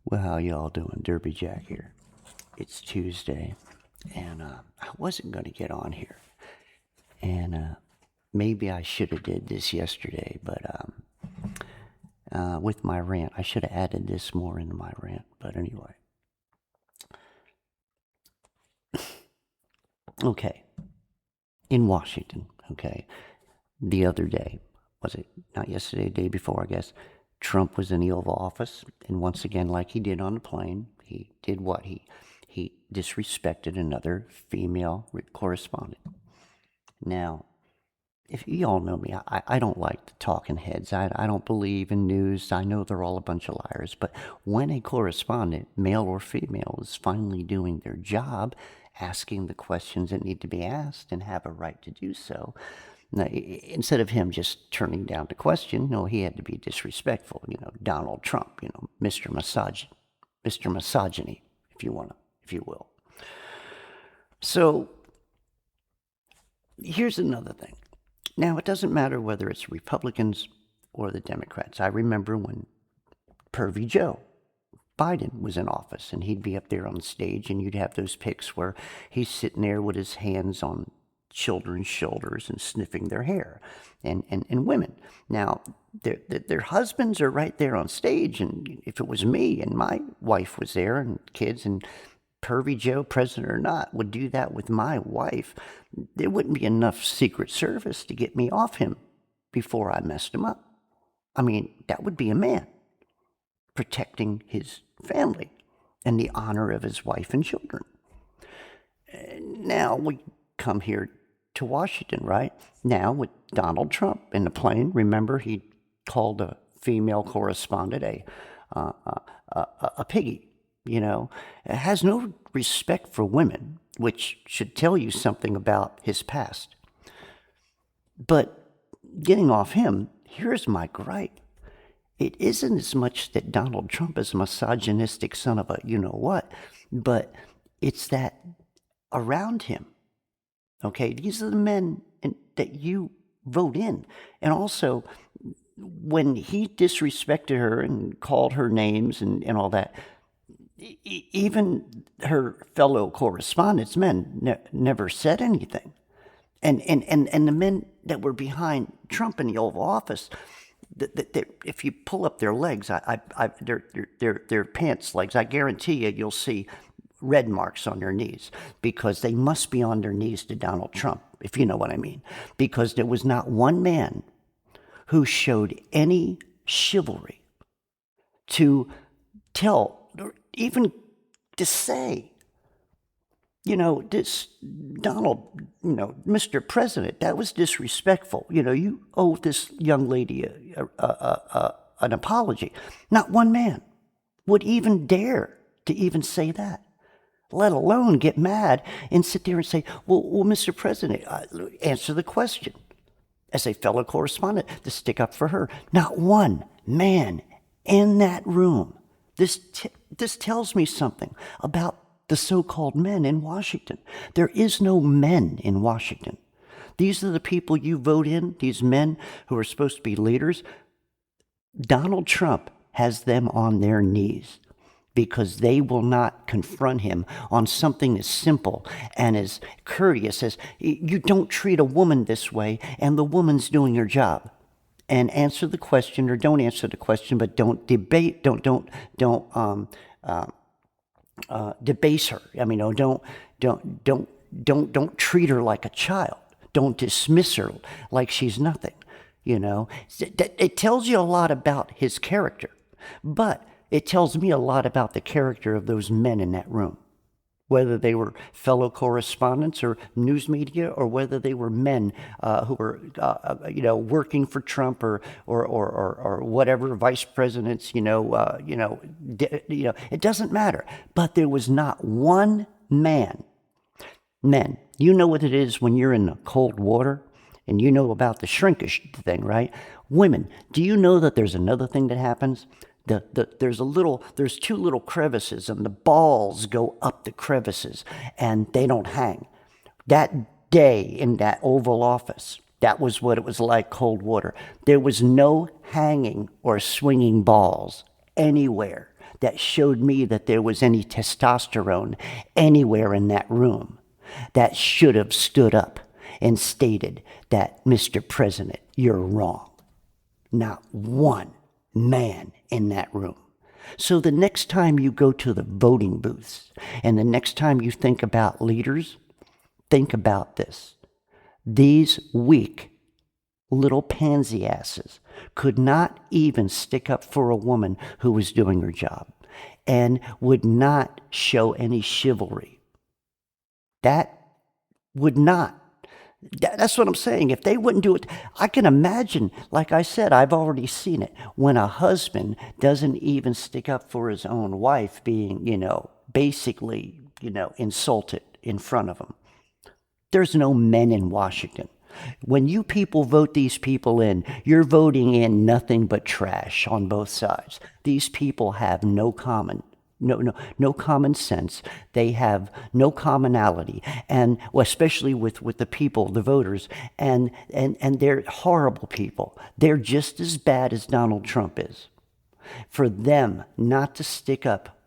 Well, how y'all doing? Derby Jack here. It's Tuesday, and I wasn't going to get on here, and maybe I should have did this yesterday, but with my rant, I should have added this more into my rant. But anyway, okay. In Washington, okay, the other day, was it not yesterday, day before, I guess, Trump was in the Oval Office, and once again, like he did on the plane, he did what? He disrespected another female correspondent. Now, if you all know me, I don't like the talking heads. I don't believe in news. I know they're all a bunch of liars. But when a correspondent, male or female, is finally doing their job, asking the questions that need to be asked and have a right to do so, now, instead of him just turning down the question, no, he had to be disrespectful. Donald Trump, Mr. Misogyny, if you will. So here's another thing. Now, it doesn't matter whether it's Republicans or the Democrats. I remember when Pervy Joe Biden was in office, and he'd be up there on stage, and you'd have those pics where he's sitting there with his hands on children's shoulders and sniffing their hair, and women. Now, their husbands are right there on stage, and if it was me and my wife was there and kids, and Pervy Joe, president or not, would do that with my wife, there wouldn't be enough Secret Service to get me off him before I messed him up. I mean, that would be a man protecting his family and the honor of his wife and children. Now we come here to Washington, right? Now with Donald Trump in the plane, remember he called a female correspondent a piggy. It has no respect for women, which should tell you something about his past. But getting off him, here's my gripe. It isn't as much that Donald Trump is a misogynistic son of a you-know-what, but it's that around him, okay, these are the men that you vote in. And also, when he disrespected her and called her names and all that, even her fellow correspondents, men, never said anything. And the men that were behind Trump in the Oval Office, if you pull up their legs, their pants legs, I guarantee you'll see red marks on their knees, because they must be on their knees to Donald Trump, if you know what I mean. Because there was not one man who showed any chivalry to tell, or even to say, this Donald, Mr. President, that was disrespectful. You owe this young lady an apology. Not one man would even dare to even say that, let alone get mad and sit there and say, well, Mr. President, answer the question. As a fellow correspondent, to stick up for her. Not one man in that room. This tells me something about the so-called men in Washington. There is no men in Washington. These are the people you vote in, these men who are supposed to be leaders. Donald Trump has them on their knees because they will not confront him on something as simple and as courteous as, you don't treat a woman this way and the woman's doing her job. And answer the question, or don't answer the question, but don't debate, don't debase her. I mean, don't treat her like a child. Don't dismiss her like she's nothing. It tells you a lot about his character, but it tells me a lot about the character of those men in that room, whether they were fellow correspondents or news media, or whether they were men who were, working for Trump or whatever, vice presidents. It doesn't matter. But there was not one man. Men, you know what it is when you're in the cold water, and you know about the shrinkage thing, right? Women, do you know that there's another thing that happens? There's two little crevices, and the balls go up the crevices, and they don't hang. That day in that Oval Office, that was what it was like, cold water. There was no hanging or swinging balls anywhere. that showed me that there was any testosterone anywhere in that room that should have stood up and stated that, Mr. President, you're wrong. Not one man in that room. So the next time you go to the voting booths and the next time you think about leaders, think about this. These weak little pansy asses could not even stick up for a woman who was doing her job and would not show any chivalry. That would not. That's what I'm saying. If they wouldn't do it, I can imagine, like I said, I've already seen it, when a husband doesn't even stick up for his own wife being, basically, insulted in front of him. There's no men in Washington. When you people vote these people in, you're voting in nothing but trash on both sides. These people have no common sense. They have no commonality, and especially with the people, the voters, and they're horrible people. They're just as bad as Donald Trump is. For them not to stick up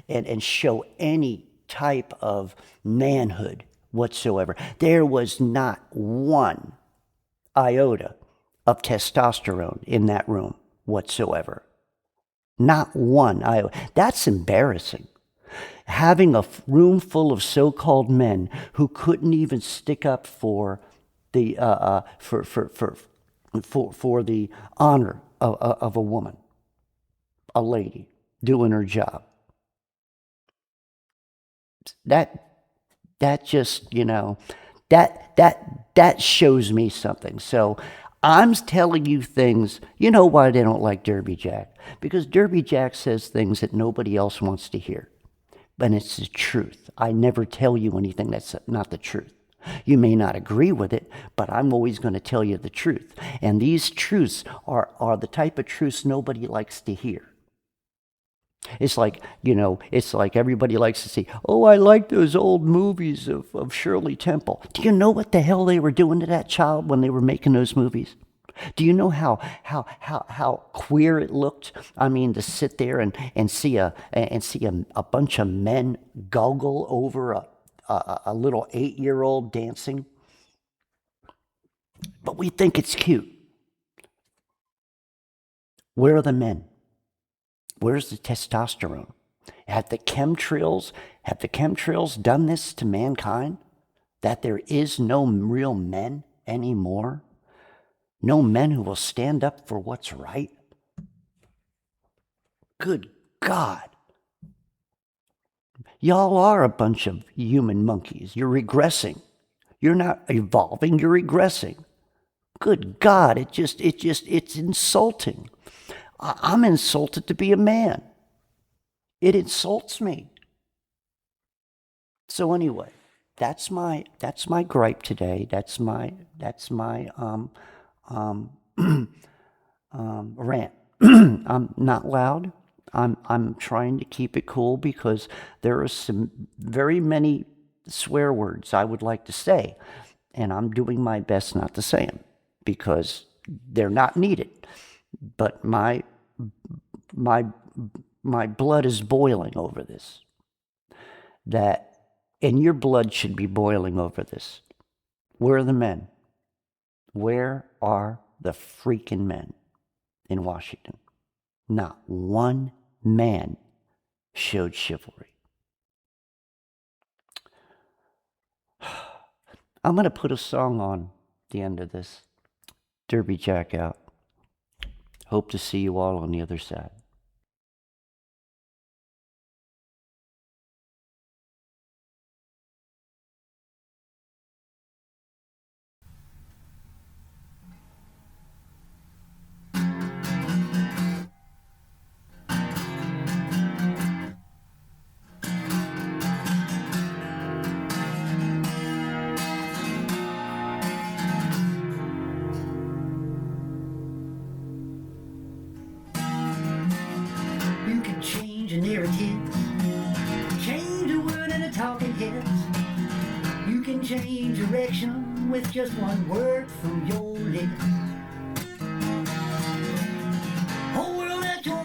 and show any type of manhood whatsoever. There was not one iota of testosterone in that room whatsoever. Not one iota. That's embarrassing. Having a room full of so-called men who couldn't even stick up for the for the honor of a woman, a lady doing her job. That just, that shows me something. So I'm telling you things. You know why they don't like Derby Jack? Because Derby Jack says things that nobody else wants to hear. But it's the truth. I never tell you anything that's not the truth. You may not agree with it, but I'm always going to tell you the truth. And these truths are the type of truths nobody likes to hear. It's like, everybody likes to say, oh, I like those old movies of Shirley Temple. Do you know what the hell they were doing to that child when they were making those movies? Do you know how queer it looked? I mean, to sit there and see a bunch of men goggle over a little 8-year-old dancing. But we think it's cute. Where are the men? Where's the testosterone? Have the chemtrails done this to mankind? That there is no real men anymore? No men who will stand up for what's right? Good God. Y'all are a bunch of human monkeys. You're regressing. You're not evolving, you're regressing. Good God, it's insulting. I'm insulted to be a man. It insults me. So anyway, that's my gripe today. That's my rant. I'm not loud. I'm trying to keep it cool because there are some very many swear words I would like to say, and I'm doing my best not to say them because they're not needed. But my blood is boiling over this. And your blood should be boiling over this. Where are the men? Where are the freaking men in Washington? Not one man showed chivalry. I'm going to put a song on the end of this. Derby Jack out. Hope to see you all on the other side. You can change a narrative, change a word in a talking head. You can change direction with just one word from your lips. Whole world at your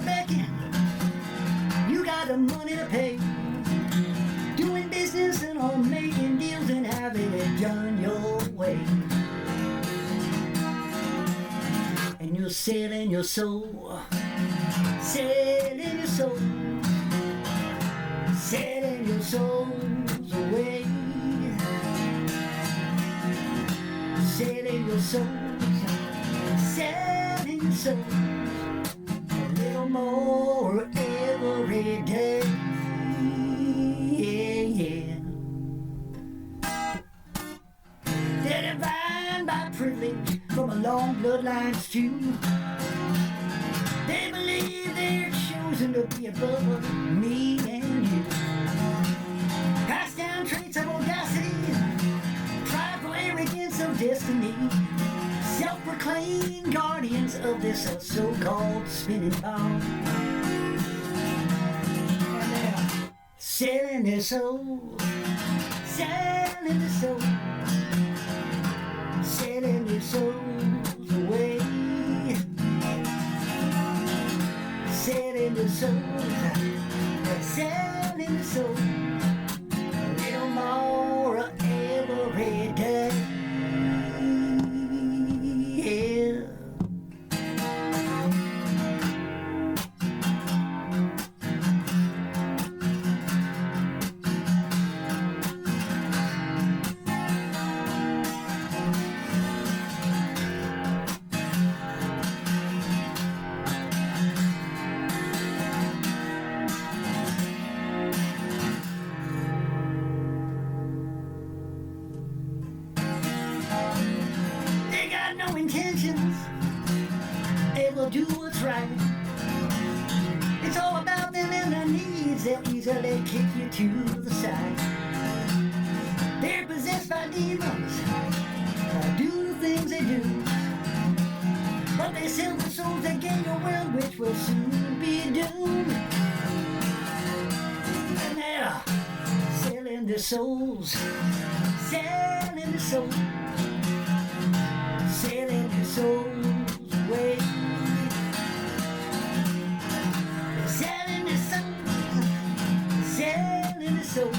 the money to pay. Doing business and all making deals and having it done your way. And you're selling your soul, selling your soul, selling your souls away. Selling your souls, selling your souls a little more every day. Yeah. They're divine by privilege from a long bloodline's too. They believe they're chosen to be above me and you. Pass down traits of audacity, prideful arrogance of destiny, self-proclaimed guardians of this so-called spinning ball. And they're selling their soul, selling their soul, selling their souls away, selling their souls, selling their souls a little more every day. Yeah. They got no intentions, they will do what's right. It's all about them and their needs, they'll easily kick you to the side. They're possessed by demons, do the things they do, but they sell the souls that gain your world, which will soon be doomed. And they're selling their souls, selling their souls, selling their souls away. Selling their souls, selling their souls